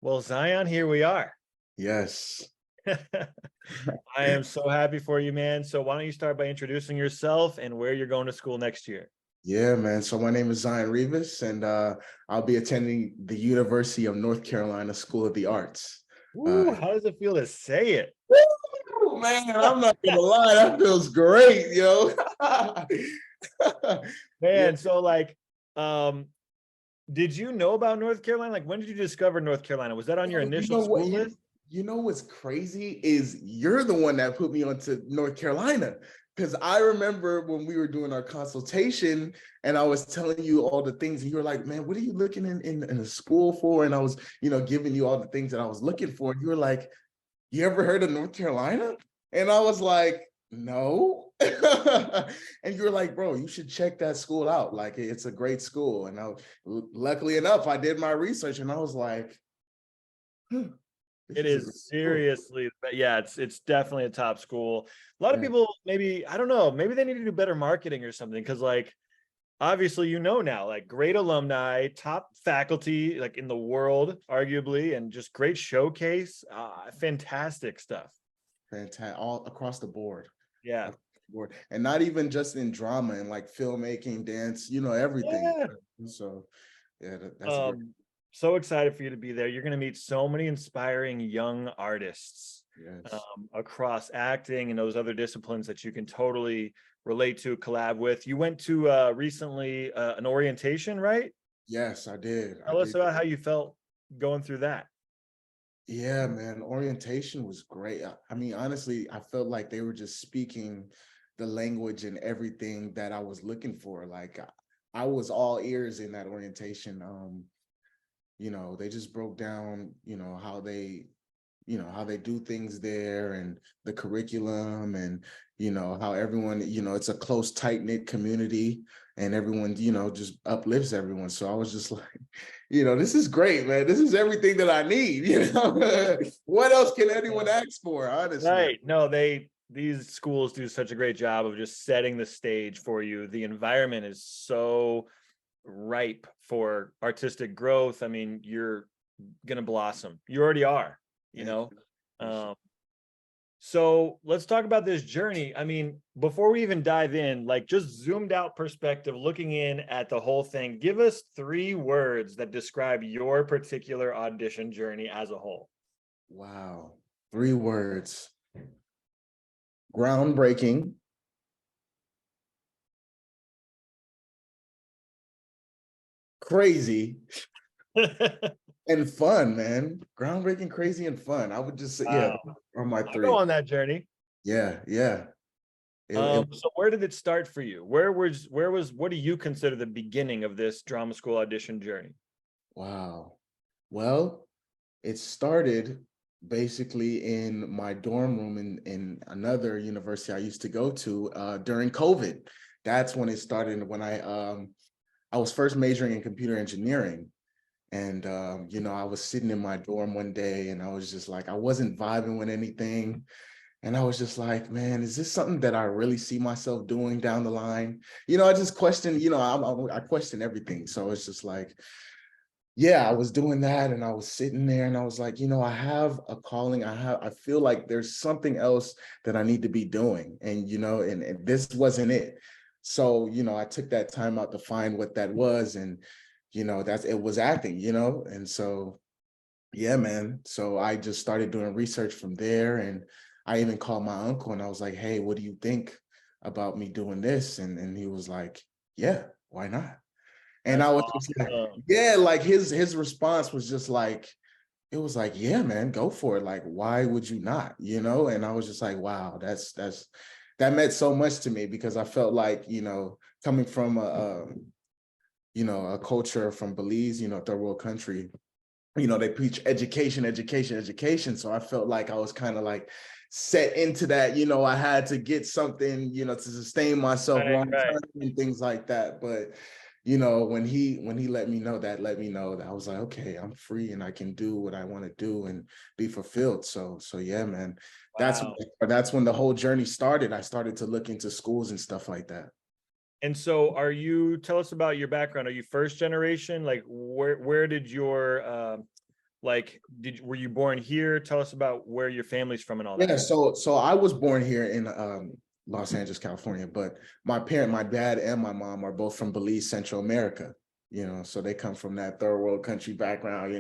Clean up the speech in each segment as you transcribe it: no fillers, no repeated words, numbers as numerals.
Well, Zion, here we are. Yes. I am so happy for you, man. So why don't you start by introducing yourself and where you're going to school next year? Yeah, man. So my name is Zion Rivas, and I'll be attending the University of North Carolina School of the Arts. Ooh, how does it feel to say it? Woo, man, I'm not gonna lie, that feels great, yo. Yeah, Man, so um, did you know about North Carolina? Like, when did you discover North Carolina? Was that on your you initial know what? school list? You know what's crazy is you're the one that put me onto North Carolina. Because I remember when we were doing our consultation and I was telling you all the things, and you were like, man, what are you looking in a school for? And I was, giving you all the things that I was looking for. And you were like, you ever heard of North Carolina? And I was like, no. And you were like, bro, you should check that school out. Like, it's a great school. And luckily enough, I did my research and I was like, this It is a great is school. seriously, but yeah, it's definitely a top school. A lot of Yeah. people maybe, I don't know, maybe they need to do better marketing or something because like obviously now like great alumni, top faculty like in the world arguably, and just great showcase, fantastic stuff. Fantastic, all across the board. Yeah. And not even just in drama and like filmmaking, dance, everything. Yeah. So yeah, that's great. um so excited for you to be there. You're going to meet so many inspiring young artists Yes. across acting and those other disciplines that you can totally relate to, collab with. You went to recently an orientation, right? Yes, I did. I Tell us did. about how you felt going through that. Yeah, man. Orientation was great. I mean, honestly, I felt like they were just speaking the language and everything that I was looking for. Like I was all ears in that orientation. They just broke down, how they do things there and the curriculum and, how everyone, it's a close, tight-knit community and everyone, just uplifts everyone. So I was just like, this is great, man. This is everything that I need, What else can anyone ask for, honestly? Right. No, these schools do such a great job of just setting the stage for you. The environment is so ripe for artistic growth. I mean, you're gonna blossom. You already are, you Thank know. you. Appreciate Um, so let's talk about this journey. I mean, before we even dive in, like just zoomed out perspective, looking in at the whole thing, give us 3 words that describe your particular audition journey as a whole. Wow. 3 words. Groundbreaking, crazy, and fun, man. Groundbreaking, crazy, and fun. I would just say, yeah, Wow. are my I'll go three. on that journey. Yeah, yeah. It So where did it start for you? What do you consider the beginning of this drama school audition journey? Wow. Well, it started basically in my dorm room in another university I used to go to during COVID. That's when it started. When I was first majoring in computer engineering, and I was sitting in my dorm one day, and I was just like, I wasn't vibing with anything. And I was just like, man, is this something that I really see myself doing down the line? I just question, I question everything. So it's just like, yeah, I was doing that and I was sitting there and I was like, I have a calling. I feel like there's something else that I need to be doing. And, and this wasn't it. So, I took that time out to find what that was. And, it was acting, and so yeah, man. So I just started doing research from there. And I even called my uncle and I was like, hey, what do you think about me doing this? And he was like, yeah, why not? And That's I was just like, awesome. yeah, like his response was just like, it was like, yeah, man, go for it. Like, why would you not? And I was just like, wow, that meant so much to me because I felt like, coming from a culture from Belize, third world country, they preach education, education, education. So I felt like I was kind of like set into that, I had to get something, to sustain myself Right, long right. term and things like that. But, when he let me know that I was like, okay, I'm free and I can do what I want to do and be fulfilled. So yeah, man, Wow. that's when the whole journey started. I started to look into schools and stuff like that. And so tell us about your background. Are you first generation? Like where did your Like, were you born here? Tell us about where your family's from and all Yeah, that. so I was born here in Los Angeles, California, but my dad and my mom are both from Belize, Central America. So they come from that third world country background.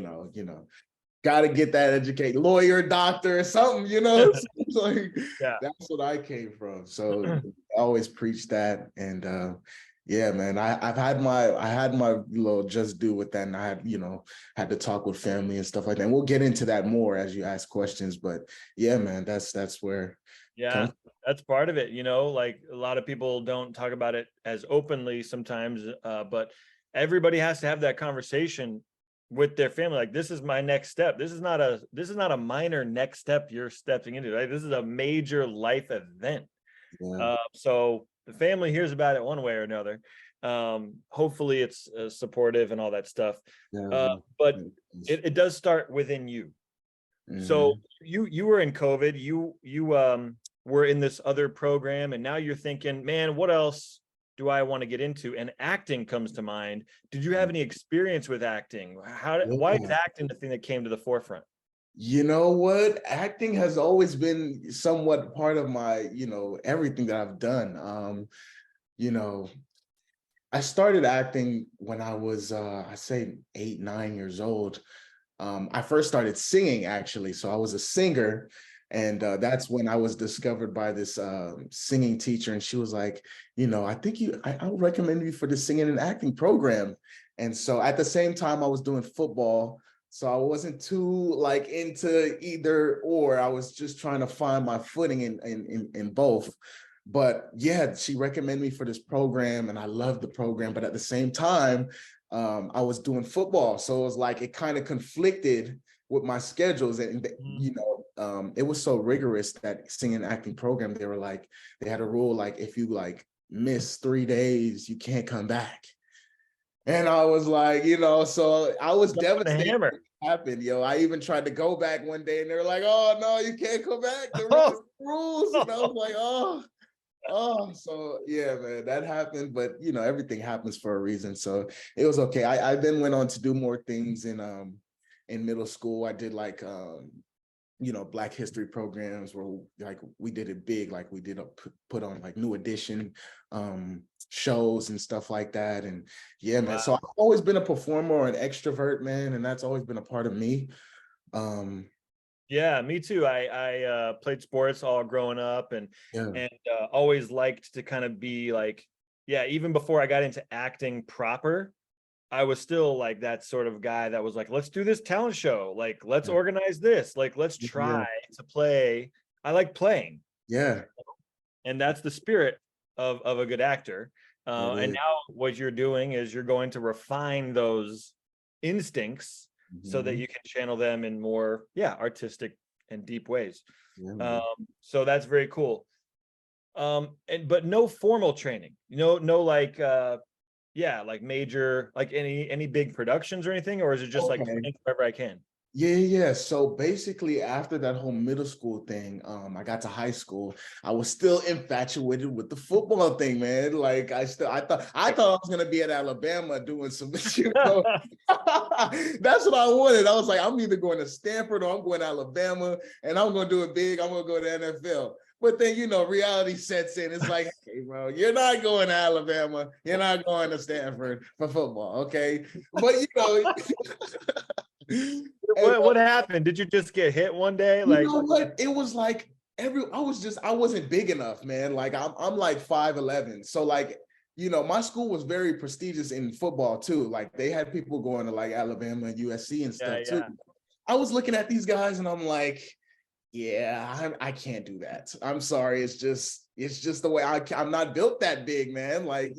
Got to get that educate, lawyer, doctor, something. It's like Yeah. that's what I came from. So I always preach that, and yeah, man, I had my little just do with that, and I had to talk with family and stuff like that. And we'll get into that more as you ask questions, but yeah, man, that's where it Yeah, comes. that's part of it. Like a lot of people don't talk about it as openly sometimes, but everybody has to have that conversation with their family. Like, this is my next step. This is not a minor next step you're stepping into, right? This is a major life event. Yeah, So the family hears about it one way or another. Hopefully it's supportive and all that stuff. yeah. But it does start within you. So Mhm. you were in COVID, you were in this other program, and now you're thinking, man, what else do I want to get into? And acting comes to mind. Did you have any experience with acting? Why is Yeah. acting the thing that came to the forefront? You know what? Acting has always been somewhat part of my, everything that I've done. You know, I started acting when I was, I say 8, 9 years old. I first started singing actually. So I was a singer. And that's when I was discovered by this singing teacher. And she was like, I think I would recommend you for the singing and acting program. And so at the same time, I was doing football. So I wasn't too like into either or. I was just trying to find my footing in both. But yeah, she recommended me for this program and I loved the program. But at the same time, I was doing football. So it was like it kind of conflicted with my schedules. And, it was so rigorous, that singing and acting program. They were like, they had a rule, like if you like miss 3 days, you can't come back. And I was like, so I was The devastated hammer. when it happened. I even tried to go back one day and they were like, oh no, you can't come back. The Oh, rules. And I was like, so yeah, man, that happened. But everything happens for a reason. So it was okay. I then went on to do more things in middle school. I did like Black history programs where like we did it big, like we did put on like New Edition shows and stuff like that. And yeah, man. So wow. I've always been a performer or an extrovert, man, and that's always been a part of me. Um, Yeah, me too. I played sports all growing up, and yeah, and always liked to kind of be like, yeah, even before I got into acting proper, I was still like that sort of guy that was like, let's do this talent show. Like, let's organize this. Like, let's yeah, try to play. I like playing, yeah. and that's the spirit of a good actor. It And is. now what you're doing is you're going to refine those instincts so that Mhm. you can channel them in more, yeah, artistic and deep ways. Yeah, Um, man. so that's very cool. And but no formal training, no like yeah, like major, like any big productions or anything, or is it just like Okay. playing wherever I can? Yeah, yeah. So basically, after that whole middle school thing, I got to high school. I was still infatuated with the football thing, man. Like I thought I was gonna be at Alabama doing some, That's what I wanted. I was like, I'm either going to Stanford or I'm going to Alabama, and I'm gonna do it big. I'm gonna go to NFL. But then reality sets in. It's like, hey, bro, you're not going to Alabama. You're not going to Stanford for football, okay? But and What happened? Did you just get hit one day? you Like, know what? It was like I wasn't big enough, man. Like I'm like 5'11". So like, my school was very prestigious in football too. Like they had people going to like Alabama and USC and yeah, stuff too. yeah. I was looking at these guys and I'm like, yeah, I can't do that. I'm sorry. It's just the way I'm not built that big, man. Like,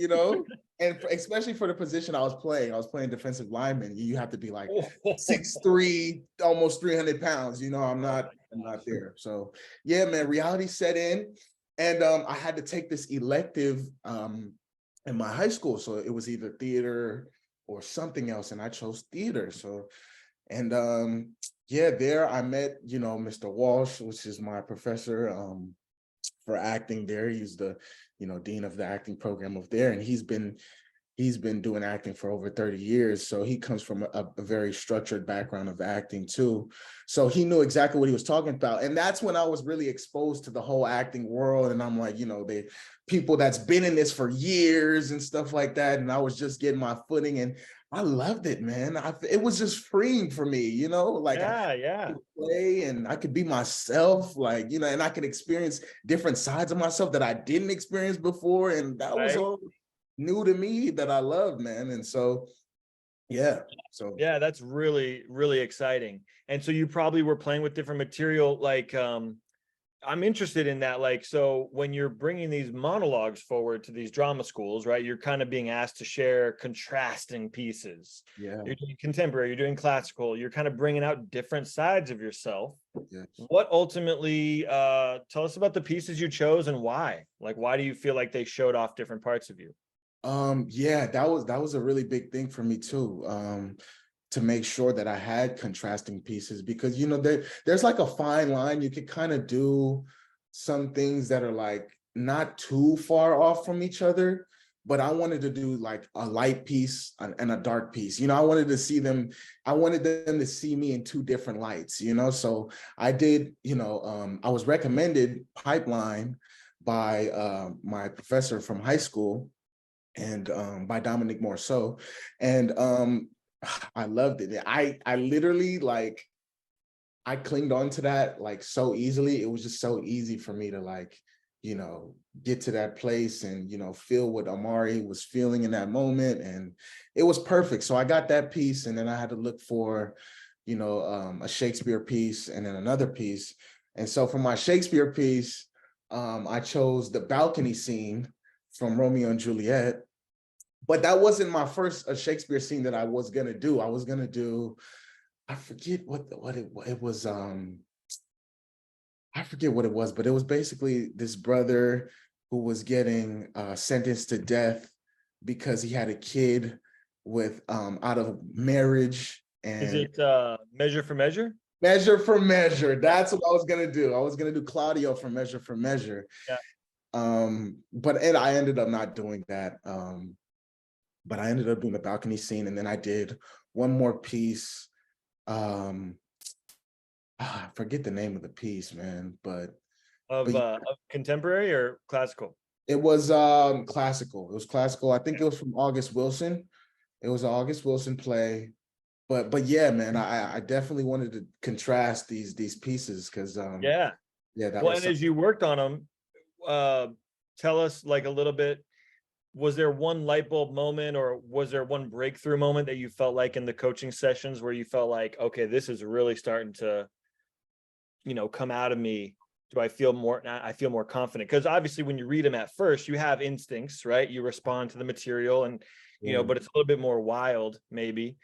and especially for the position I was playing defensive lineman. You have to be like Oh, 6'3", almost 300 pounds. oh I'm my not gosh. there. So yeah, man, reality set in. And I had to take this elective in my high school. So it was either theater or something else. And I chose theater. So and yeah, there I met, Mr. Walsh, which is my professor for acting there. He's the, dean of the acting program of there. And he's been he's been doing acting for over 30 years. So he comes from a very structured background of acting too. So he knew exactly what he was talking about. And that's when I was really exposed to the whole acting world. And I'm like, the people that's been in this for years and stuff like that. And I was just getting my footing, and I loved it, man. It was just freeing for me, like I Yeah. could play and I could be myself, like, and I could experience different sides of myself that I didn't experience before. And that was Right. all new to me that I love, man. And so, yeah. So Yeah, that's really, really exciting. And so you probably were playing with different material. Like, I'm interested in that. Like, so when you're bringing these monologues forward to these drama schools, right, you're kind of being asked to share contrasting pieces. yeah, You're doing contemporary, you're doing classical, you're kind of bringing out different sides of yourself. yes. What ultimately, tell us about the pieces you chose and why? Like, why do you feel like they showed off different parts of you? Yeah, that was a really big thing for me too. To make sure that I had contrasting pieces, because there's like a fine line. You could kind of do some things that are like not too far off from each other, but I wanted to do like a light piece and a dark piece. I wanted them to see me in two different lights, so I did, I was recommended Pipeline by my professor from high school, and by Dominic Morceau. And I loved it. I literally, like, I clinged on to that like so easily. It was just so easy for me to, like, you know, get to that place and, feel what Amari was feeling in that moment. And it was perfect. So I got that piece, and then I had to look for, a Shakespeare piece and then another piece. And so for my Shakespeare piece, I chose the balcony scene from Romeo and Juliet. But that wasn't my first Shakespeare scene that I was gonna do. I was gonna do, I forget what it was. I forget what it was, but it was basically this brother who was getting sentenced to death because he had a kid with out of marriage. Is And it Measure for Measure? Measure for Measure. That's what I was gonna do. I was gonna do Claudio from Measure for Measure. Yeah. But I ended up not doing that. But I ended up doing the balcony scene, and then I did one more piece. Um, I forget the name of the piece, man, but Of contemporary or classical? it was classical. It was classical. I think it was from August Wilson. It was an August Wilson play. But yeah, man, I definitely wanted to contrast these pieces, because Yeah. yeah, that Well, was and as you worked on them, uh, tell us like a little bit. Was there one light bulb moment, or was there one breakthrough moment that you felt like in the coaching sessions where you felt like, okay, this is really starting to, come out of me? Do I feel more? I feel more confident, because obviously when you read them at first, you have instincts, right? You respond to the material, and yeah, but it's a little bit more wild, maybe.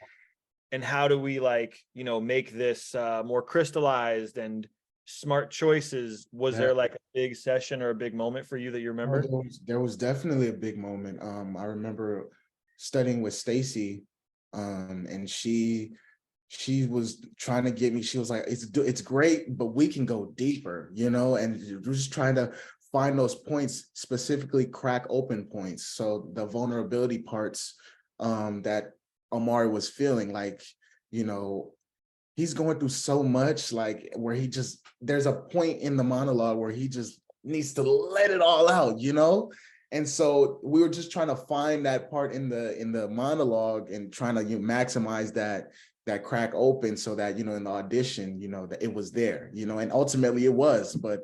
And how do we, like, make this more crystallized and smart choices? Was yeah. there like a big session or a big moment for you that you Oh, remember? there was definitely a big moment. I remember studying with Stacy, and she was trying to get me. She was like, it's great, but we can go deeper, and we're just trying to find those points, specifically crack open points. So the vulnerability parts that Amari was feeling, like, you know, he's going through so much, like, where there's a point in the monologue where he just needs to let it all out. And so we were just trying to find that part in the monologue, and trying to maximize that crack open, so that in the audition, that it was there, and ultimately it was. But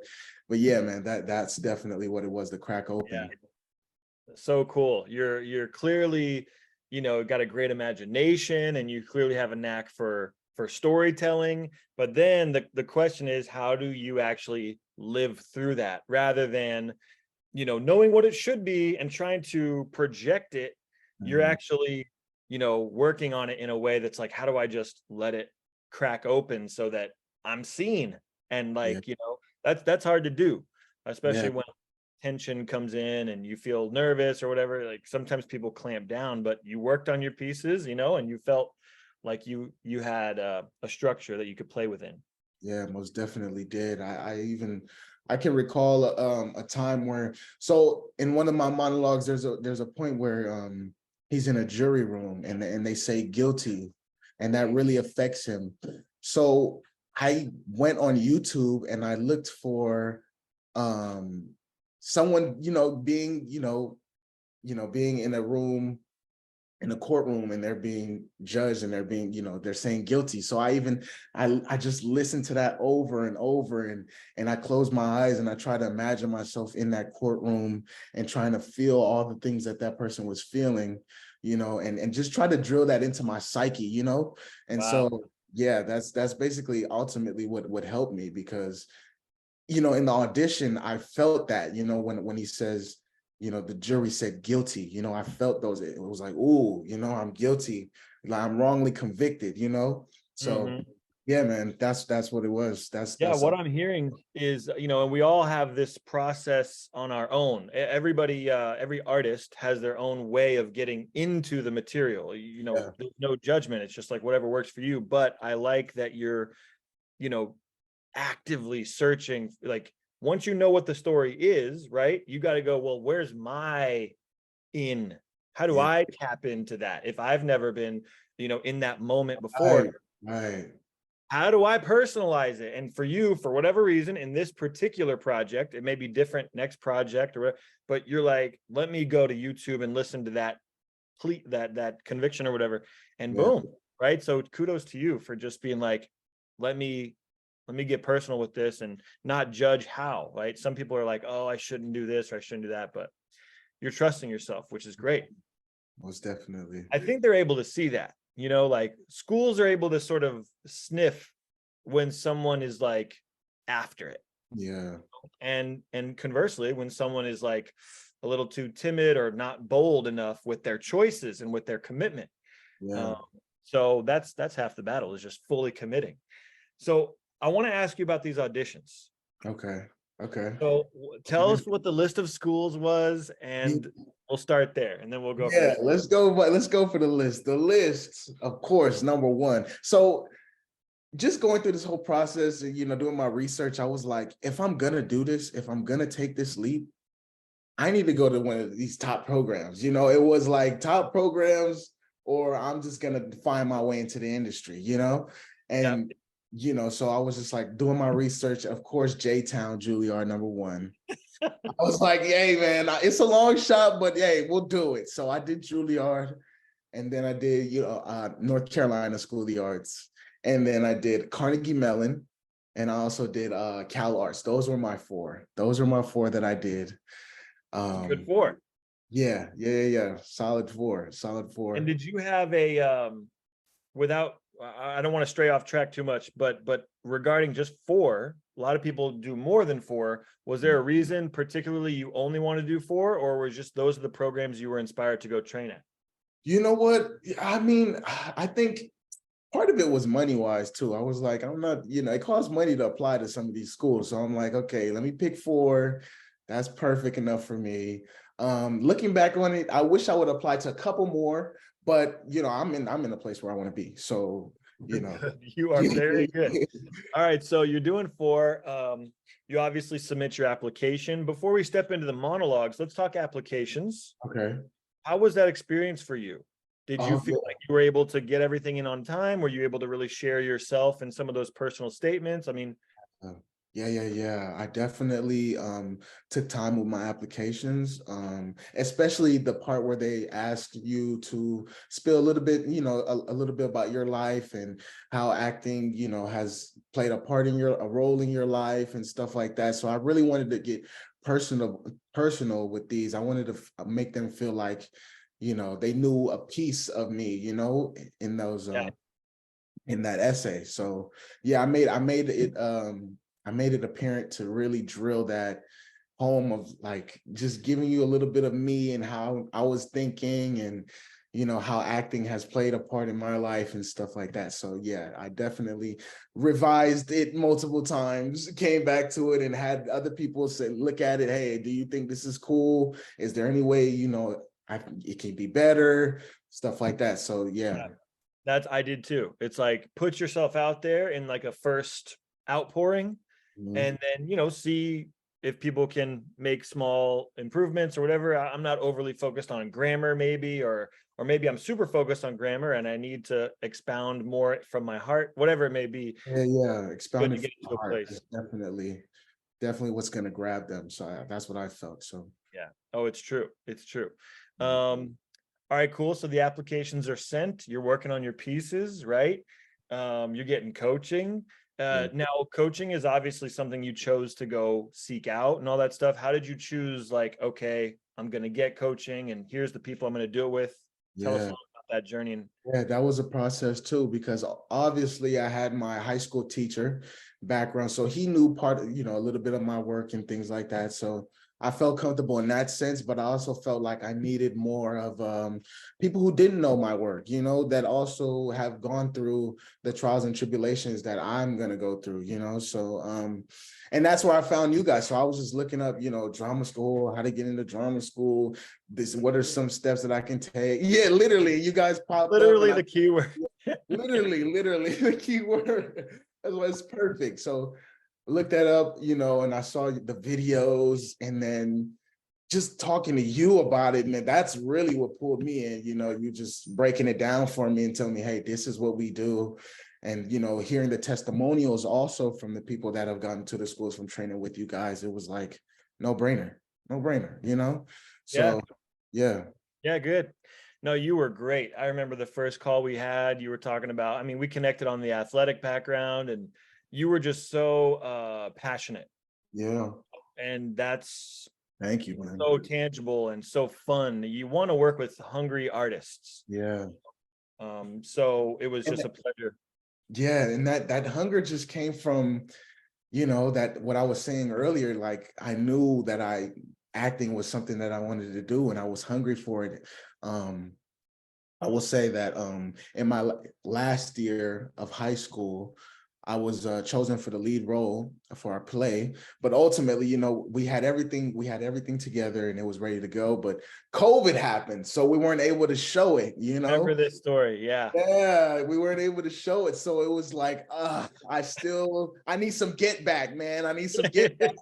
yeah, man, that's definitely what it was, the crack Yeah. open. So cool. You're clearly, got a great imagination, and you clearly have a knack for storytelling. But then the question is, how do you actually live through that, rather than, knowing what it should be and trying to project it? You're Mhm. actually, working on it in a way that's like, how do I just let it crack open so that I'm seen? And, Yeah, like, that's hard to do, yeah, especially when tension comes in and you feel nervous or whatever. Like, sometimes people clamp down, but you worked on your pieces, and you felt like you had a structure that you could play within. yeah, most definitely did. I can recall a time where, so in one of my monologues, there's a point where he's in a jury room and they say guilty, and that really affects him. So I went on YouTube and I looked for someone, being in a room, in a courtroom, and they're being judged and they're being, they're saying guilty. So I just listened to that over and over, and I closed my eyes and I try to imagine myself in that courtroom and trying to feel all the things that that person was feeling, and just try to drill that into my psyche. And Wow. so yeah, that's basically ultimately what helped me, because in the audition, I felt that, when he says, the jury said guilty, I felt those, it was like, ooh, I'm guilty, like I'm wrongly convicted, So Mhm. yeah, man, that's what it was. Yeah, That's what I'm hearing is, and we all have this process on our own. Everybody, every artist has their own way of getting into the material. yeah, There's no judgment. It's just like whatever works for you. But I like that you're, you know, actively searching. Like once you know what the story is, right? You got to go, well, where's my in? How do yeah, I tap into that? If I've never been, in that moment before, right, right, how do I personalize it? And for you, for whatever reason, in this particular project, it may be different next project or whatever, but you're like, let me go to YouTube and listen to that that conviction or whatever, and yeah, boom, right? So kudos to you for just being like, let me get personal with this and not judge how, right? Some people are like, oh, I shouldn't do this or I shouldn't do that, but you're trusting yourself, which is great. most definitely. I think they're able to see that, like schools are able to sort of sniff when someone is like after it. Yeah, And conversely, when someone is like a little too timid or not bold enough with their choices and with their commitment. yeah, Um, so that's half the battle, is just fully committing. So I want to ask you about these auditions. okay, okay. So tell us what the list of schools was, Yeah, and we'll start there, and then we'll go from yeah, there. let's go for the list. The list, of course, number one. So just going through this whole process and doing my research, I was like, if I'm gonna do this, if I'm gonna take this leap, I need to go to one of these top programs. It was like top programs, or I'm just gonna find my way into the industry, Yeah. and so I was just like doing my research. Of course, J-Town, Juilliard, number one. I was like, hey man, it's a long shot, but hey, we'll do it. So I did Juilliard, and then I did North Carolina School of the Arts, and then I did Carnegie Mellon, and I also did Cal Arts. Those were my four. Those are my four that I did. Good Um, for. yeah. Solid four. Solid And four. did you have a without I don't want to stray off track too much, but regarding just four, a lot of people do more than four. Was there a reason particularly you only want to do four, or was just those are the programs you were inspired to go train at? You know what? I mean, I think part of it was money wise too. I was like, I'm not, it costs money to apply to some of these schools. So I'm like, okay, let me pick four. That's perfect enough for me. Looking back on it, I wish I would apply to a couple more, but I'm in a place where I want to be. So, you know. You are very good. All right, so you're doing four. You obviously submit your application. Before we step into the monologues, let's talk applications. Okay. How was that experience for you? Did you Um, feel like you were able to get everything in on time? Were you able to really share yourself and some of those personal statements? I mean, Uh, yeah. I definitely took time with my applications, especially the part where they asked you to spill a little bit, a little bit about your life and how acting, has played a role in your life and stuff like that. So I really wanted to get personal with these. I wanted to make them feel like, they knew a piece of me, in those yeah, in that essay. So yeah, I made it apparent to really drill that home of like just giving you a little bit of me and how I was thinking, and how acting has played a part in my life and stuff like that. So yeah, I definitely revised it multiple times, came back to it and had other people say, look at it, hey, do you think this is cool? Is there any way, it can be better? Stuff like that. So yeah. yeah. That's I did too. It's like put yourself out there in like a first outpouring, Mhm. and then see if people can make small improvements or whatever. I'm not overly focused on grammar maybe, or or maybe I'm super focused on grammar and I need to expound more from my heart, whatever it may be. Yeah, Good to expounding get from to the a heart place. is definitely what's going to grab them. So that's what I felt. So Yeah. Oh, it's true. It's true. mm, All right, cool. So the applications are sent. You're working on your pieces, right? You're getting coaching. yeah. Now, coaching is obviously something you chose to go seek out and all that stuff. How did you choose, like, okay, I'm going to get coaching and here's the people I'm going to do it with? Tell us a Yeah. little about that journey. And Yeah, that was a process too, because obviously I had my high school teacher background. So he knew part of, a little bit of my work and things like that. So I felt comfortable in that sense, but I also felt like I needed more of people who didn't know my work, that also have gone through the trials and tribulations that I'm going to go through, So, and that's where I found you guys. So I was just looking up, drama school, how to get into drama school, what are some steps that I can take? Yeah, literally, you guys popped up and literally I the keyword. literally the key word. That's why it's perfect. So I looked that up, and I saw the videos and then just talking to you about it, man, that's really what pulled me in, you just breaking it down for me and telling me, hey, this is what we do. And, hearing the testimonials also from the people that have gotten to the schools from training with you guys, it was like, no brainer, no brainer, Yeah. So yeah. Yeah, good. No, you were great. I remember the first call we had, you were talking about, I mean, we connected on the athletic background and you were just so passionate. Yeah. And that's Thank you, man. so tangible and so fun. You want to work with hungry artists. Yeah. So it was And just a pleasure. yeah, and that hunger just came from, that what I was saying earlier, like I knew that acting was something that I wanted to do and I was hungry for it. I will say that in my last year of high school, I was chosen for the lead role for our play. But ultimately, we had everything together and it was ready to go. But COVID happened, so we weren't able to show it. Remember this story? Yeah. Yeah, we weren't able to show it. So it was like, I need some get back, man. I need some get back.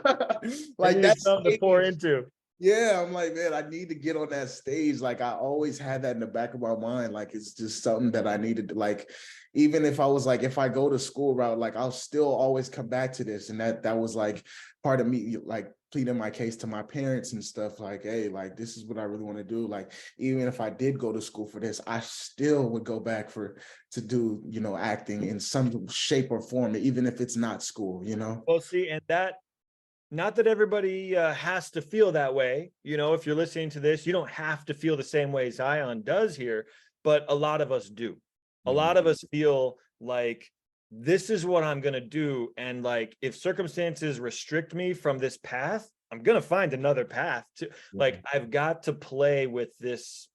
I Like need that something to pour stage. into. Yeah, I'm like, man, I need to get on that stage. Like I always had that in the back of my mind. Like it's just something that I needed to, like, even if I was like, if I go to school route, like I'll still always come back to this. And that was like part of me, like pleading my case to my parents and stuff, like, hey, like this is what I really want to do. Like, even if I did go to school for this, I still would go back to do, acting in some shape or form, even if it's not school. Well, see, and that, not that everybody has to feel that way. If you're listening to this, you don't have to feel the same way Zion does here, but a lot of us do. A Mhm. lot of us feel like this is what I'm going to do. And like, if circumstances restrict me from this path, I'm going to find another path to, Yeah. like, I've got to play with this,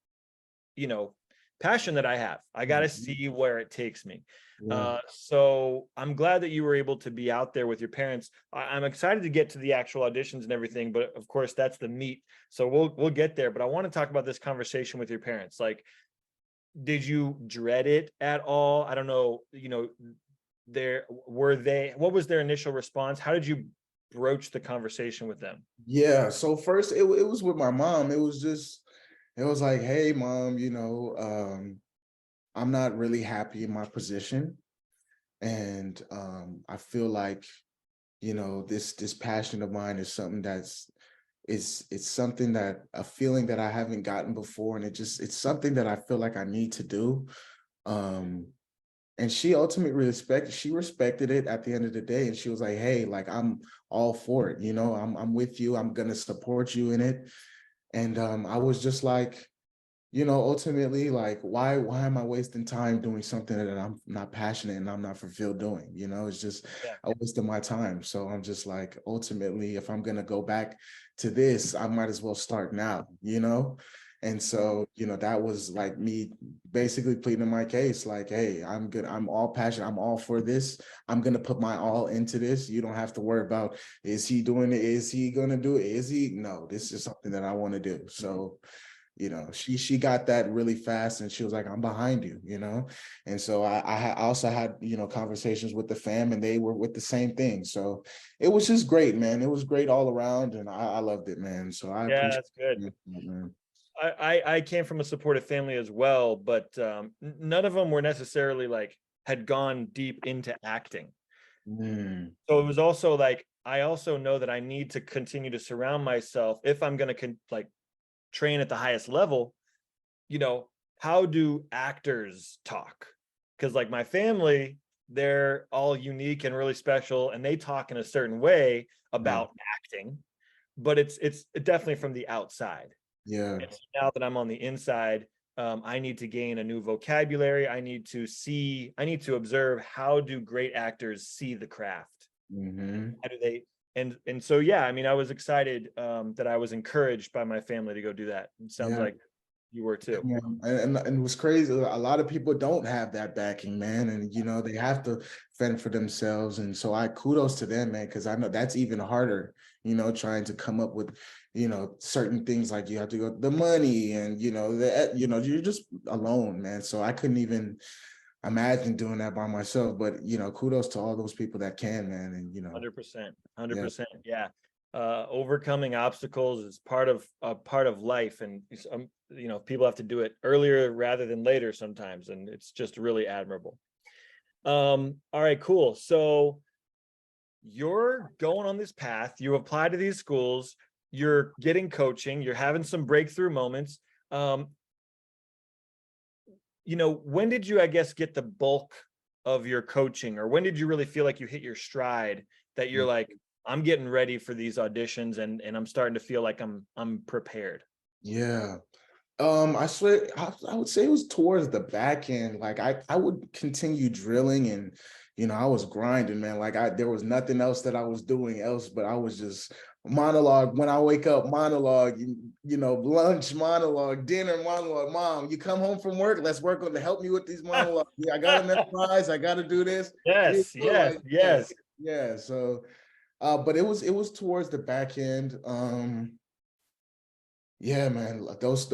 you know, passion that I have. I got to Mhm. see where it takes me. Yeah. So I'm glad that you were able to be out there with your parents. I'm excited to get to the actual auditions and everything, but of course that's the meat. So we'll get there. But I want to talk about this conversation with your parents. Like, did you dread it at all? I don't know. What was their initial response? How did you broach the conversation with them? Yeah. So first it was with my mom. It was like, hey mom, I'm not really happy in my position. And I feel like, this passion of mine is something it's something that a feeling that I haven't gotten before. And it's something that I feel like I need to do. Um, and she ultimately respected it at the end of the day. And she was like, hey, like I'm all for it, I'm with you, I'm gonna support you in it. And I was just like, ultimately, like, why am I wasting time doing something that I'm not passionate and I'm not fulfilled doing? It's just Yeah. a waste of my time. So I'm just like, ultimately, if I'm gonna go back to this, I might as well start now. And so, that was like me basically pleading my case, like, hey, I'm good, I'm all passionate, I'm all for this. I'm gonna put my all into this. You don't have to worry about, is he doing it? Is he gonna do it? Is he? No, this is something that I want to do. So she got that really fast and she was like, I'm behind you. And so I also had, conversations with the fam and they were with the same thing. So it was just great, man. It was great all around and I loved it, man. So I Yeah, appreciate that's good. it, man. I came from a supportive family as well, but none of them were necessarily like had gone deep into acting. Mm, So it was also like I also know that I need to continue to surround myself if I'm going to like train at the highest level. You know, how do actors talk? Because like my family, they're all unique and really special, and they talk in a certain way yeah, about acting, but it's definitely from the outside. yeah. And so now that I'm on the inside, I need to gain a new vocabulary. I need to see, I need to observe how do great actors see the craft? Hmm. How do they? And so yeah, I mean, I was excited that I was encouraged by my family to go do that. It sounds Yeah. like you were too. Yeah, and it was crazy. A lot of people don't have that backing, man, and they have to fend for themselves. And so I kudos to them, man, because I know that's even harder. Trying to come up with, certain things like you have to go the money, and you're just alone, man. So I couldn't even imagine doing that by myself. But kudos to all those people that can, man, and 100%, yeah, 100%. Yeah. Overcoming obstacles is part of life, and people have to do it earlier rather than later sometimes, and it's just really admirable. All right, cool. So you're going on this path, you apply to these schools, you're getting coaching, you're having some breakthrough moments. Um, when did you, I guess, get the bulk of your coaching, or when did you really feel like you hit your stride that you're like, I'm getting ready for these auditions and I'm starting to feel like I'm prepared? yeah. I swear, I would say it was towards the back end. Like I would continue drilling, and I was grinding, man. Like there was nothing else that I was doing else, but I was just monologue. When I wake up, monologue. Lunch monologue, dinner monologue. Mom, you come home from work, let's work on to help me with these monologues. Yeah, I got to memorize. I got to do this. Yes, yes, Like yeah, yes. yeah. So, but it was towards the back end. Yeah, man, like those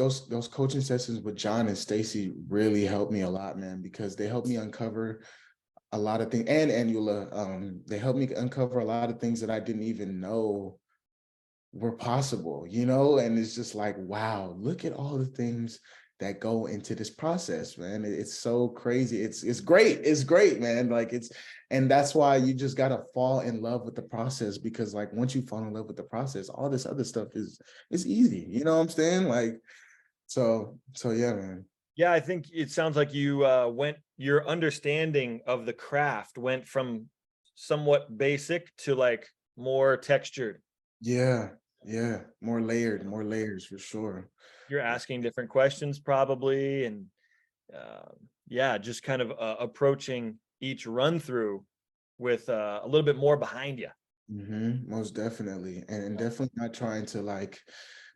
coaching sessions with John and Stacy really helped me a lot, man, because they helped me uncover a lot of things, and Anula, they helped me uncover a lot of things that I didn't even know were possible, and it's just like, wow, look at all the things that go into this process, man. It's so crazy. It's great. It's great, man. Like and that's why you just gotta fall in love with the process, because like once you fall in love with the process, all this other stuff is easy. You know what I'm saying? Like, so yeah, man. Yeah, I think it sounds like you your understanding of the craft went from somewhat basic to like more textured. Yeah, yeah. More layers for sure. You're asking different questions probably, and yeah, just kind of approaching each run through with a little bit more behind you. Most definitely. And definitely not trying to like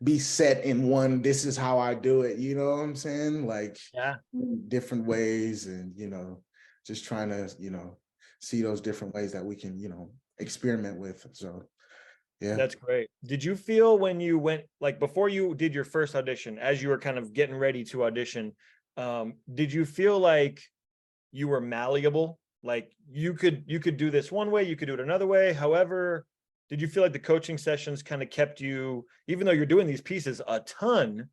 be set in one, this is how I do it. You know what I'm saying? Like Yeah, different ways, and just trying to, see those different ways that we can, experiment with. So yeah. that's great. Did you feel when you went, like before you did your first audition, as you were kind of getting ready to audition, did you feel like you were malleable? Like you could do this one way, you could do it another way. However, did you feel like the coaching sessions kind of kept you, even though you're doing these pieces a ton,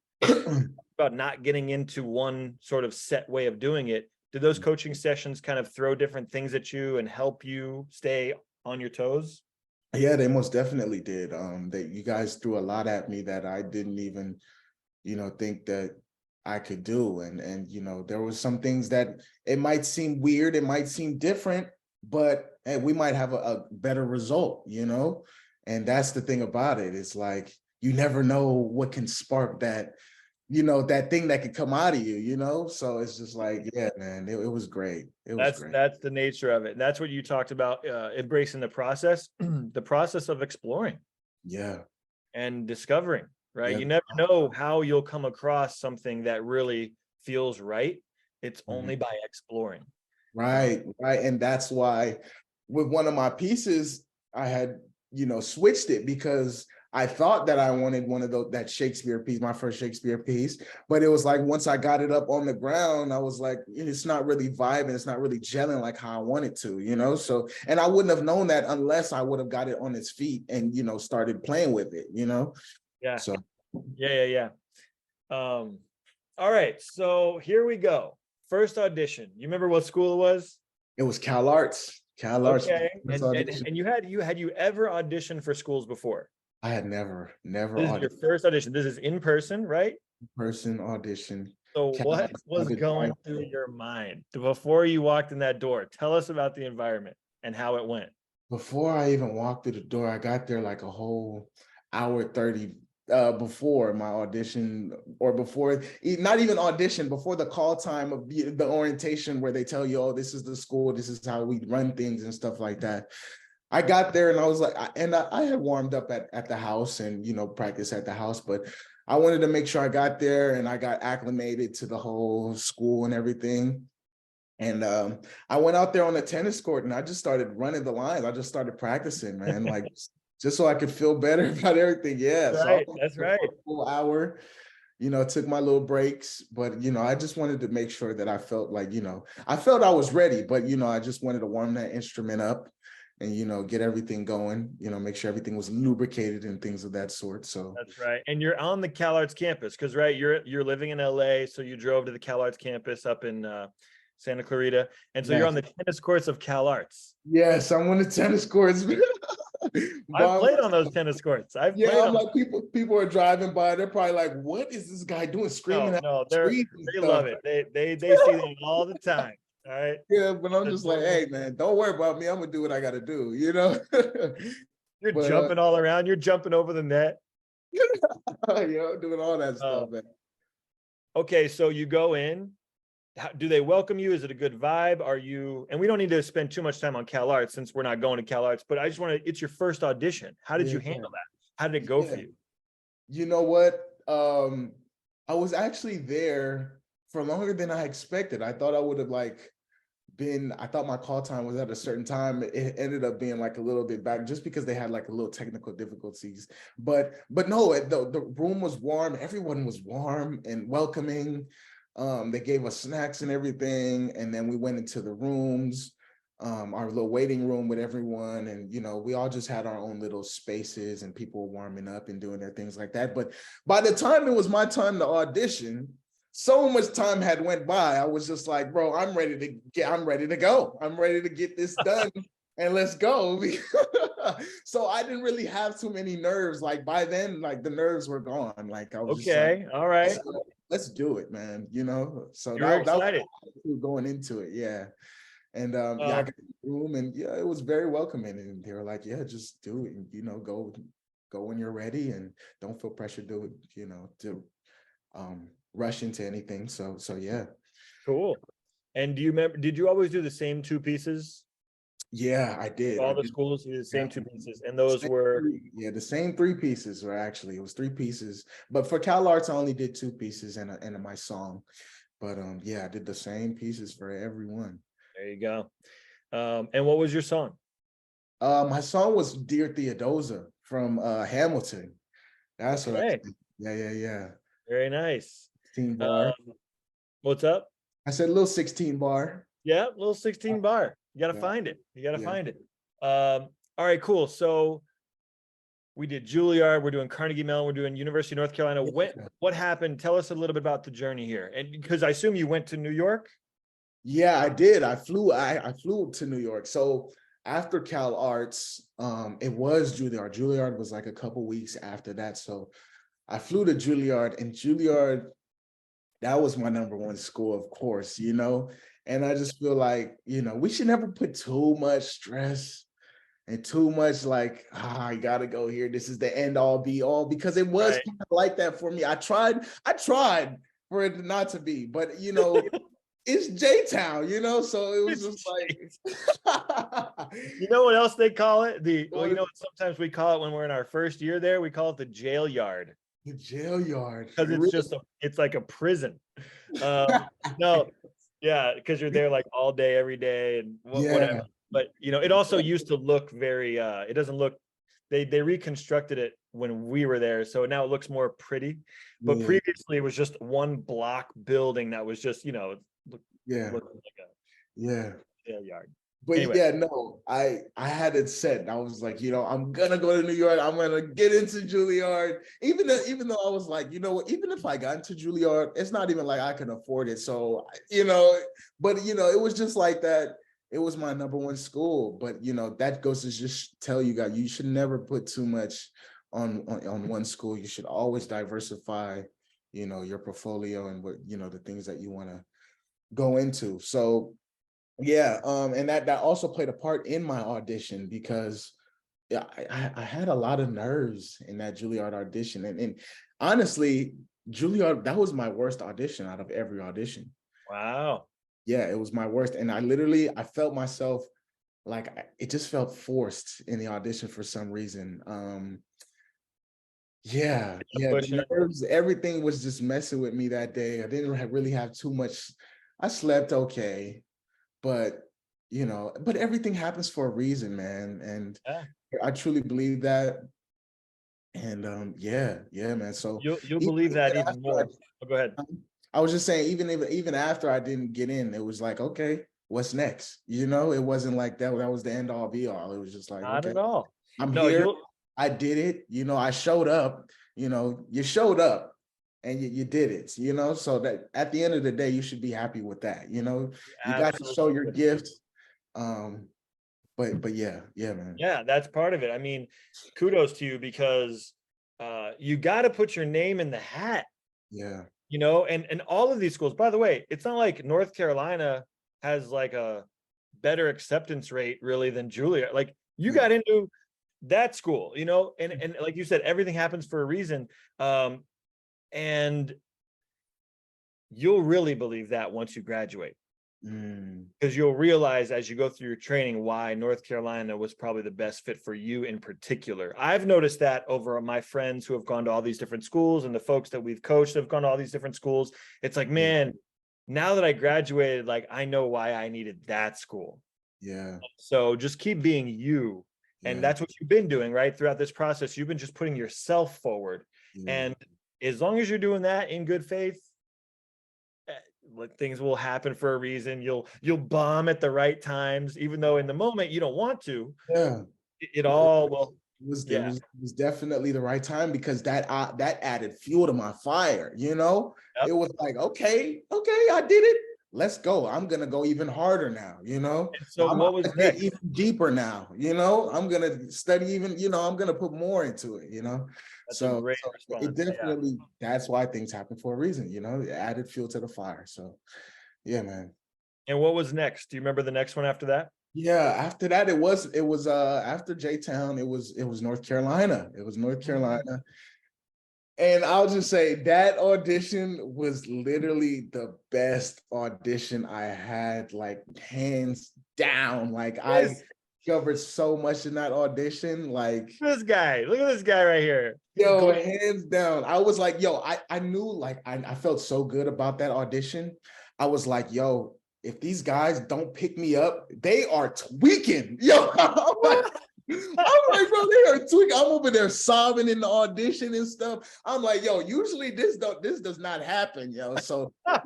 about not getting into one sort of set way of doing it? Did those coaching sessions kind of throw different things at you and help you stay on your toes? Yeah, they most definitely did. That you guys threw a lot at me that I didn't even, think that I could do. And there was some things that it might seem weird, it might seem different, but hey, we might have a better result, And that's the thing about it. It's like you never know what can spark that, that thing that could come out of you, So it's just like, yeah, man, it was great. It was That's great. that's the nature of it. And that's what you talked about, embracing the process, the process of exploring Yeah. and discovering, right? Yeah. You never know how you'll come across something that really feels right. It's Mhm. only by exploring. Um, Right, right. And that's why with one of my pieces, I had, switched it because I thought that I wanted one of those, that Shakespeare piece, my first Shakespeare piece. But it was like once I got it up on the ground, I was like, it's not really vibing, it's not really gelling like how I want it to, So, and I wouldn't have known that unless I would have got it on its feet and, started playing with it, yeah, So yeah. All right, so here we go. First audition. You remember what school it was? It was Cal Arts. Cal Arts. Okay. First And audition. and you ever auditioned for schools before? I had never This is your first audition. This is in person, right? person audition. So Cal what Arts was going through your mind before you walked in that door? Tell us about the environment and how it went. Before I even walked through the door, I got there like a whole hour 30 before my audition, or before, not even audition, before the call time of the orientation where they tell you, oh, this is the school, this is how we run things and stuff like that. I got there and I was like, I had warmed up at the house and, practice at the house, but I wanted to make sure I got there and I got acclimated to the whole school and everything. And I went out there on the tennis court and I just started running the lines. I just started practicing, man, like just so I could feel better about everything. Yeah. Right, So that's right. for a full hour, took my little breaks, but, I just wanted to make sure that I felt like, I felt I was ready, but, I just wanted to warm that instrument up and, get everything going, make sure everything was lubricated and things of that sort. So that's right. And you're on the Cal Arts campus because, right, you're living in LA. So you drove to the Cal Arts campus up in Santa Clarita. And so you're on the tennis courts of Cal Arts. Yes, I'm on the tennis courts. I've played on those tennis courts. I'm like people are driving by. They're probably like, "What is this guy doing, screaming?" No, they love it. They see them all the time. All right. Yeah, but I'm just like, hey man, don't worry about me. I'm gonna do what I gotta do. You're jumping all around. You're jumping over the net. Doing all that stuff, man. Okay, so you go in. Do they welcome you? Is it a good vibe? Are you, and we don't need to spend too much time on Cal Arts since we're not going to Cal Arts, but I just want to, it's your first audition. How did you handle that? How did it go for you? You know what? I was actually there for longer than I expected. I thought I would have I thought my call time was at a certain time. It ended up being like a little bit back just because they had like a little technical difficulties. But no, the room was warm. Everyone was warm and welcoming. They gave us snacks and everything. And then we went into the rooms, our little waiting room with everyone. And, we all just had our own little spaces and people were warming up and doing their things like that. But by the time it was my time to audition, so much time had went by. I was just like, bro, I'm ready to go. I'm ready to get this done and let's go. So I didn't really have too many nerves. Like by then, like the nerves were gone. Like I was okay, just like, all right. Let's do it, man. So You're excited. That was going into it. Yeah. And I got in the room and it was very welcoming. And they were like, yeah, just do it. And, go when you're ready and don't feel pressure to rush into anything. So yeah. Cool. And do you remember, did you always do the same two pieces? Yeah, I did. All the schools do the same two pieces. And those were the same three pieces were actually, it was three pieces. But for Cal Arts, I only did two pieces and my song. But yeah, I did the same pieces for everyone. There you go. And what was your song? My song was Dear Theodosia from Hamilton. That's what I did. Yeah. Very nice. 16 bar. What's up? I said little 16 bar. Yeah, little 16 bar. You got to find it. You got to find it. All right, cool. So we did Juilliard. We're doing Carnegie Mellon. We're doing University of North Carolina. What happened? Tell us a little bit about the journey here. And because I assume you went to New York. Yeah, I did. I flew to New York. So after Cal Arts, it was Juilliard. Juilliard was like a couple weeks after that. So I flew to Juilliard, and Juilliard, that was my number one school, of course, and I just feel like, we should never put too much stress and too much like, I gotta go here. This is the end all be all, because it was kind of like that for me. I tried for it not to be, but it's J-Town, so it was just like. You know what else they call it? Sometimes we call it when we're in our first year there, we call it the jail yard. The jail yard. Because it's like a prison. No, yeah, because you're there like all day, every day, and whatever. But it also used to look very. It doesn't look. They reconstructed it when we were there, so now it looks more pretty. But previously, it was just one block building that was just jail yard. But Anyway, yeah, no, I had it set. I was like, I'm gonna go to New York. I'm gonna get into Juilliard. Even though I was like, you know what, even if I got into Juilliard, it's not even like I can afford it. So, but it was just like that. It was my number one school. But that goes to just tell you guys, you should never put too much on one school. You should always diversify, your portfolio and what, the things that you want to go into. So yeah, and that also played a part in my audition because yeah, I had a lot of nerves in that Juilliard audition, and honestly, Juilliard, that was my worst audition out of every audition. wow. Yeah, it was my worst, and I felt myself like it just felt forced in the audition for some reason. Yeah, Pushing the it. nerves, everything was just messing with me that day. I didn't really have too much. I slept okay, but but everything happens for a reason, man, and Yeah. I truly believe that. And yeah, man, so You'll even, believe that even even after more. Oh, go ahead. I was just saying, even after I didn't get in, it was like, okay, what's next? It wasn't like that was the end all be all. It was just like, Not okay, at all. I'm No, here, you'll I did it, I showed up. You showed up and you did it, so that at the end of the day you should be happy with that. You got to show your absolutely. gift. um but yeah, man. Yeah, that's part of it. I mean, kudos to you because you got to put your name in the hat, Yeah. and all of these schools, by the way, it's not like North Carolina has like a better acceptance rate really than Julia. Like you Yeah. got into that school, and like you said, everything happens for a reason. And you'll really believe that once you graduate. Mm, Because you'll realize as you go through your training why North Carolina was probably the best fit for you in particular. I've noticed that over my friends who have gone to all these different schools and the folks that we've coached have gone to all these different schools. It's like, yeah. man, now that I graduated, like I know why I needed that school. Yeah. So just keep being you. And Yeah. that's what you've been doing, right? Throughout this process, you've been just putting yourself forward. Yeah. And as long as you're doing that in good faith, like things will happen for a reason. You'll bomb at the right times, even though in the moment you don't want to. Yeah. It all will. It was it Yeah, was it was definitely the right time because that added fuel to my fire. yep. It was like, okay, I did it. Let's go. I'm gonna go even harder now. And so I'm what was gonna dig next? even deeper now. I'm gonna study even. I'm gonna put more into it. That's a great So it response. Yeah. definitely, that's why things happen for a reason. It added fuel to the fire. So yeah, man. And what was next? Do you remember the next one after that? Yeah, after that it was after J-Town, it was North Carolina. It was North Carolina. And I'll just say that audition was literally the best audition I had, like hands down. Like I Yes. covered so much in that audition. Like, This guy. Look at this guy right here. yo, Go- hands down. I was like, yo, I knew, like I felt so good about that audition. I was like, yo, if these guys don't pick me up, they are tweaking. Yo, I'm like, bro, they are tweaking. I'm over there sobbing in the audition and stuff. I'm like, yo, usually this does not happen, yo. So I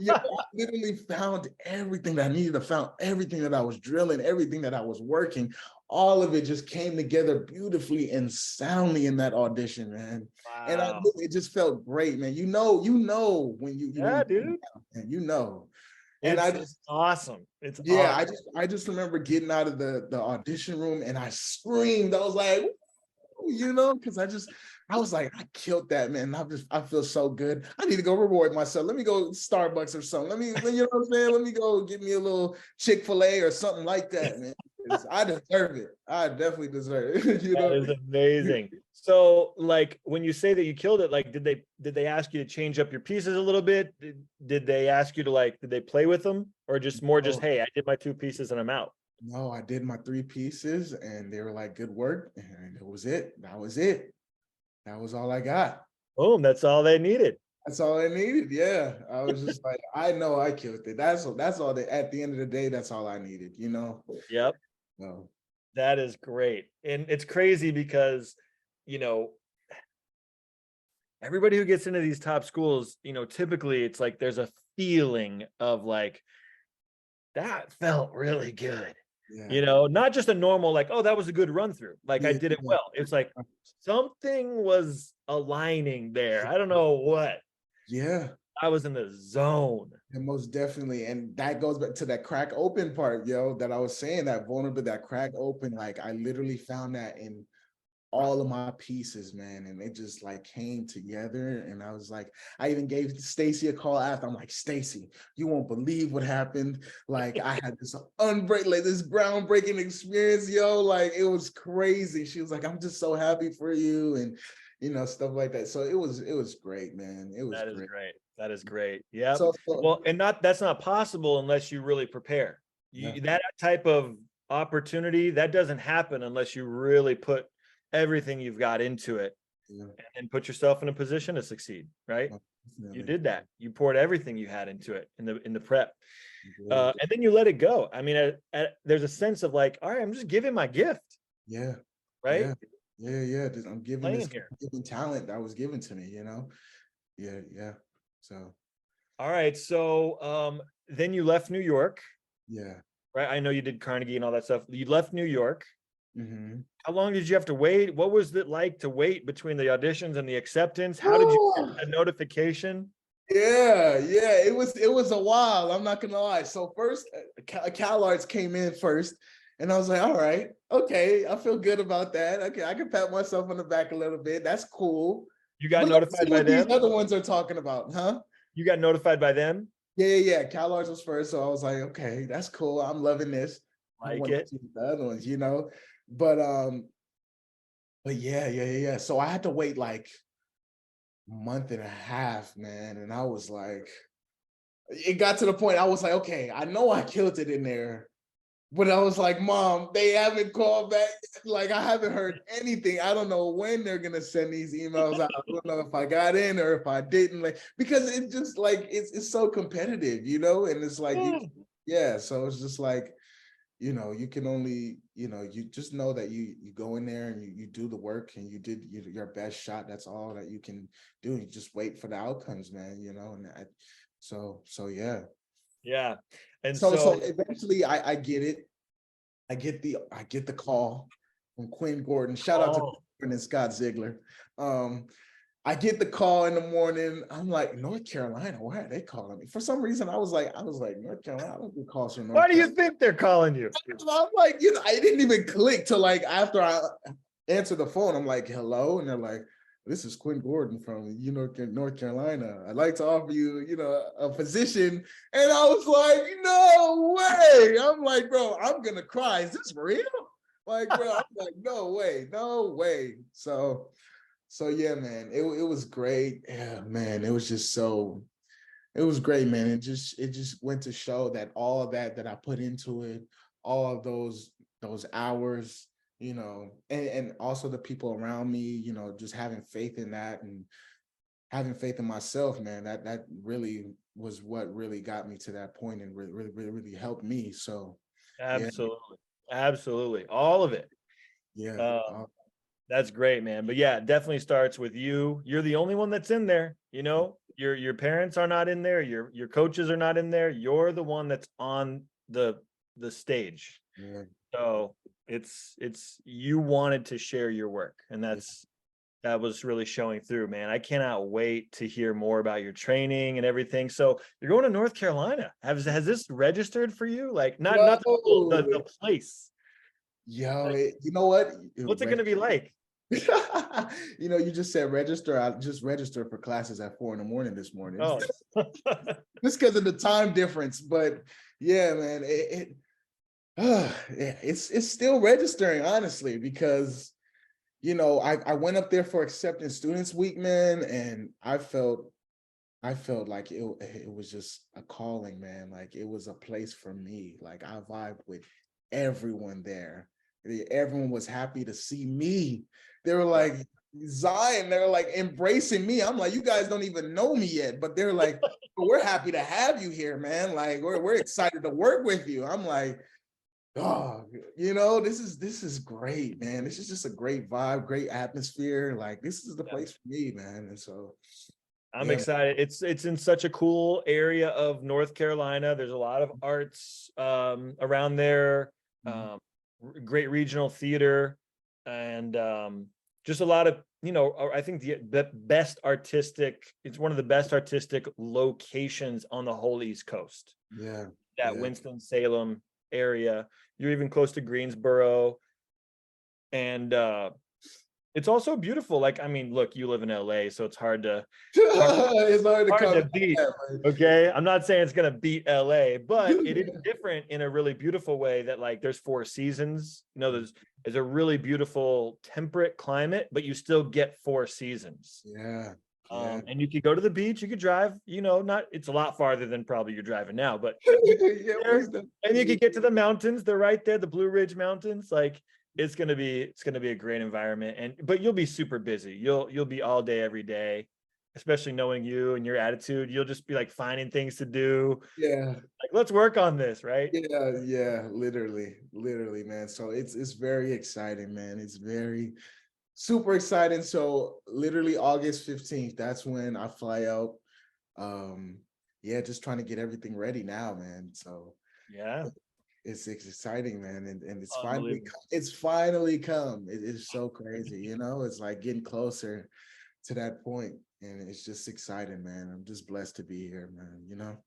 literally found everything that I needed to found everything that I was drilling, everything that I was working. All of it just came together beautifully and soundly in that audition, man. And I Wow. knew it just felt great, man. When Yeah, you dude. and you know. And I It's just awesome. It's yeah, awesome. I just remember getting out of the audition room and I screamed. I was like, because I was like, I killed that, man. I feel so good. I need to go reward myself. Let me go Starbucks or something. You know what I'm saying? Let me go get me a little Chick-fil-A or something like that, man. 'Cause I deserve it. I definitely deserve it. That is amazing. So, like, when you say that you killed it, like, did they ask you to change up your pieces a little bit? Did they ask you to did they play with them, or just more just, Oh, hey, I did my two pieces and I'm out? no, I did my 3 pieces and they were like, good work. And it was it. That was it. That was all I got. Boom, that's all they needed. That's all I needed. Yeah. I was just like, I know I killed it. That's all that at the end of the day, that's all I needed. Yep, So that is great, and it's crazy because you know everybody who gets into these top schools, typically it's like there's a feeling of like that felt really good. Yeah. You know, not just a normal, like, oh, that was a good run through. Like I Yeah. did it well. It's like something was aligning there. I don't know what. Yeah. I was in the zone. And most definitely. And that goes back to that crack open part, yo, that I was saying, that vulnerable, that crack open. Like I literally found that in all of my pieces, man. And it just like came together. And I was like, I even gave Stacy a call after. I'm like, Stacy, you won't believe what happened. Like I had this like this groundbreaking experience, yo. Like it was crazy. She was like, I'm just so happy for you. And stuff like that. So it was great, man. It was That is great. great. That is great. Yep. So Well, and that's not possible unless you really prepare. yeah, That type of opportunity, that doesn't happen unless you really put everything you've got into it yeah, and put yourself in a position to succeed, right? You definitely. did that. You poured everything you had into it in the prep. Yeah, And then you let it go. I mean, there's a sense of like, all right, I'm just giving my gift, yeah, right? yeah, yeah. I'm giving this Playing here. given talent that was given to me. Yeah, yeah. So All right. So then you left New York, yeah. right? I know you did Carnegie and all that stuff. You left New York. Mm-hmm. How long did you have to wait? What was it like to wait between the auditions and the acceptance? How did you get the notification? Yeah, yeah, it was a while. I'm not gonna lie. So first, CalArts came in first, and I was like, all right, okay, I feel good about that. Okay, I can pat myself on the back a little bit. That's cool. You got But let's see notified by what these them? other ones are talking about, huh? You got notified by them? Yeah, yeah, yeah. CalArts was first, so I was like, okay, that's cool. I'm loving this. I Like want to it? see the other ones. But yeah. So I had to wait like a month and a half, man, and I was like, it got to the point I was like, okay, I know I killed it in there, but I was like, Mom, they haven't called back. Like, I haven't heard anything. I don't know when they're gonna send these emails out. I don't know if I got in or if I didn't. Like, because it just like it's so competitive. And it's like yeah. So it's just like, you can only, you just know that you go in there and you do the work and you did your best shot. That's all that you can do. You just wait for the outcomes, man. So yeah. Yeah. And So so, eventually I get it. I get the call from Quinn Gordon. Shout out to oh, Quinn and Scott Ziegler. Um, I get the call in the morning. I'm like, North Carolina, why are they calling me? For some reason, I was like, North Carolina, I don't get calls from why North do you Carolina. think they're calling you? I'm like, I didn't even click till like after I answered the phone. I'm like, hello. And they're like, this is Quinn Gordon from North Carolina. I'd like to offer you, a position. And I was like, no way. I'm like, bro, I'm gonna cry. Is this real? Like, bro, I'm like, no way, no way. So yeah, man, it was great. Yeah, man, it was just so it was great, man. It just went to show that all of that I put into it, all of those hours, and also the people around me, just having faith in that and having faith in myself, man. That really was what really got me to that point and really helped me. So yeah, Absolutely. Absolutely. All of it. yeah. Um, That's great, man. But yeah, it definitely starts with you. You're the only one that's in there. Your parents are not in there. Your coaches are not in there. You're the one that's on the stage. Yeah, So it's you wanted to share your work, and yeah. that was really showing through, man. I cannot wait to hear more about your training and everything. So you're going to North Carolina. Has this registered for you? Like not the school, Yo, the place. yo, Like, you know what? what's it going to be like? You just said register. I just registered for classes at 4 a.m. this morning, Oh, just because of the time difference. But yeah, man, yeah, it's still registering, honestly, because I went up there for acceptance students week, man, and I felt like it was just a calling, man. Like it was a place for me. Like I vibed with everyone there. Everyone was happy to see me. They were yeah. like, Zion, they're like embracing me. I'm like, you guys don't even know me yet, but they're like, we're happy to have you here, man. Like we're excited to work with you. I'm like, oh, this is great, man. This is just a great vibe, great atmosphere. Like this is the place for me, man. And so I'm yeah, excited. It's in such a cool area of North Carolina. There's a lot of arts around there. Mhm. Great regional theater, and just a lot of, I think the best artistic, it's one of the best artistic locations on the whole East Coast, Yeah, that yeah. Winston-Salem area. You're even close to Greensboro, and it's also beautiful. Like, I mean, look, you live in LA, so it's hard It's hard to hard come to back beat. that, Okay. I'm not saying it's gonna beat LA, but it is but different in a really beautiful way, that like there's four seasons. There's a really beautiful temperate climate, but you still get four seasons. yeah, yeah. And you could go to the beach, you could drive, not, it's a lot farther than probably you're driving now, but you could Yeah, get most there, and you definitely. could get to the mountains. They're right there, the Blue Ridge Mountains. Like, it's gonna be a great environment, but you'll be super busy. You'll be all day, every day, especially knowing you and your attitude. You'll just be like finding things to do. Yeah, Like, let's work on this, right? yeah, yeah, literally, man. So it's very exciting, man. It's very super exciting. So literally August 15th, that's when I fly out. Um, yeah, just trying to get everything ready now, man. So Yeah. it's exciting, man, and Unbelievable. it's finally come. It is so crazy, it's like getting closer to that point, and it's just exciting, man. I'm just blessed to be here, man.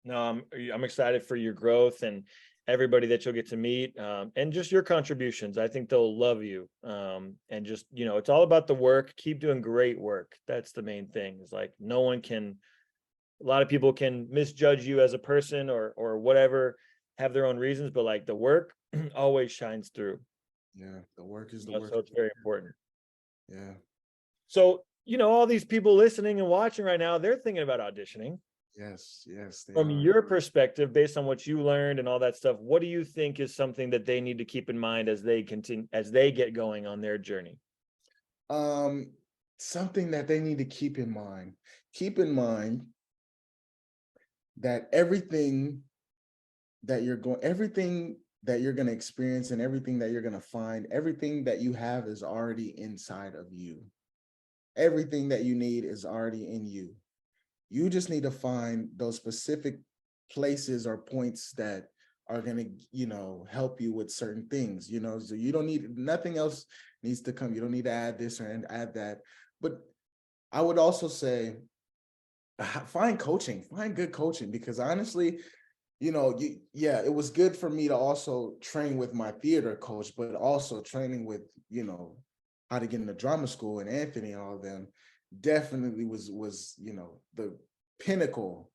No, I'm excited for your growth and everybody that you'll get to meet, and just your contributions. I think they'll love you. And just, it's all about the work. Keep doing great work. That's the main thing. Is like, no one can. A lot of people can misjudge you as a person, or whatever, have their own reasons, but like the work always shines through. Yeah, the work is the work. So it's very important. Yeah. So, all these people listening and watching right now, they're thinking about auditioning. Yes, yes, they From are. your perspective, based on what you learned and all that stuff, what do you think is something that they need to keep in mind as they get going on their journey? Um, Something that they need to keep in mind. Keep in mind that everything that you're going to experience and everything that you're going to find, everything that you have is already inside of you. Everything that you need is already in you. You just need to find those specific places or points that are going to, help you with certain things, so you don't need, nothing else needs to come. You don't need to add this or add that. But I would also say, find coaching, find good coaching, because honestly, yeah, it was good for me to also train with my theater coach, but also training with, how to get into drama school, and Anthony and all of them definitely was, the pinnacle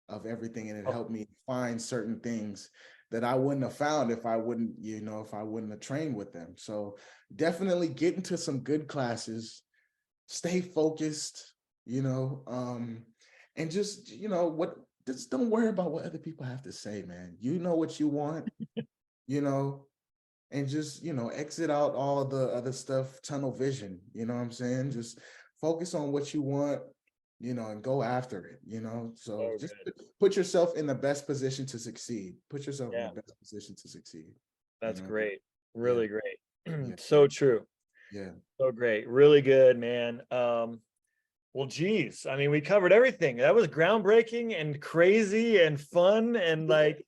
of everything. And it Oh, helped me find certain things that I wouldn't have found if I wouldn't, if I wouldn't have trained with them. So definitely get into some good classes, stay focused, and just, just don't worry about what other people have to say, man. You know what you want, you know, and just, exit out all the other stuff, tunnel vision, you know what I'm saying? Just focus on what you want, and go after it, so so just good. put yourself in the best position to succeed. Put yourself in the Yeah, best position to succeed, you that's know? great. Yeah, Really yeah, great. So true. yeah. So great. Really good, man. Well, geez, I mean, we covered everything. That was groundbreaking and crazy and fun, and like,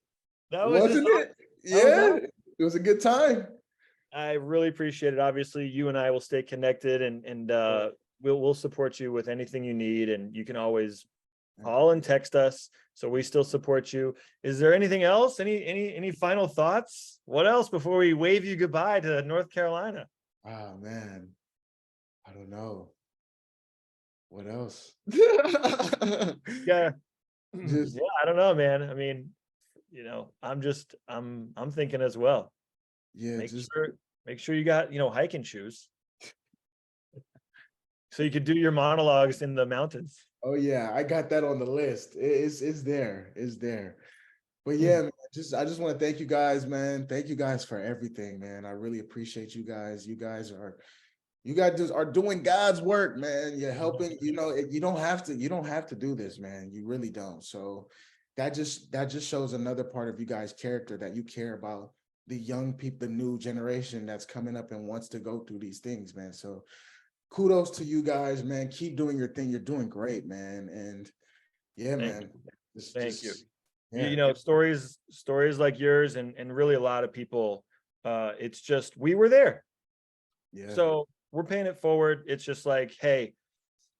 that was just Wasn't it? that was Yeah, it was a good time. I really appreciate it. Obviously, you and I will stay connected, and Yeah. we'll support you with anything you need, and you can always Yeah. call and text us. So we still support you. Is there anything else? Any final thoughts? What else before we wave you goodbye to North Carolina? Oh man, I don't know. What else? Yeah, Just yeah. I don't know, man. I mean, I'm thinking as well. yeah, Make just sure make sure you got, hiking shoes so you could do your monologues in the mountains. oh yeah, I got that on the list. It's there. It's there. But yeah, man, I just want to thank you guys, man. Thank you guys for everything, man. I really appreciate you guys. You guys just are doing God's work, man. You're helping, you don't have to do this, man. You really don't. So that just shows another part of you guys' character, that you care about the young people, the new generation that's coming up and wants to go through these things, man. So kudos to you guys, man. Keep doing your thing. You're doing great, man. And yeah, Thank you. man. Just Thank you. just You, Yeah. you know, stories like yours and really a lot of people, it's just we were there. Yeah. So we're paying it forward. It's just like, hey,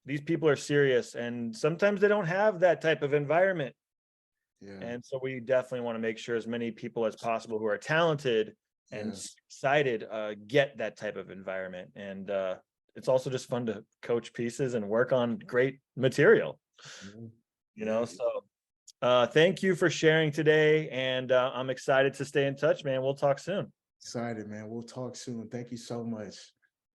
these people are serious, and sometimes they don't have that type of environment. Yeah. And so we definitely want to make sure as many people as possible who are talented and Yeah. excited get that type of environment. And it's also just fun to coach pieces and work on great material, Mhm. you Yeah. know. So thank you for sharing today. And I'm excited to stay in touch, man. We'll talk soon. Excited, man. We'll talk soon. Thank you so much.